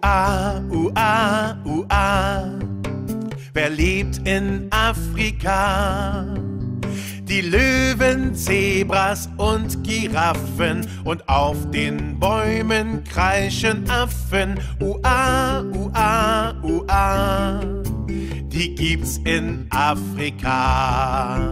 Ua, ua, ua. Wer lebt in Afrika? Die Löwen, Zebras und Giraffen und auf den Bäumen kreischen Affen. Ua, ua, ua. Die gibt's in Afrika.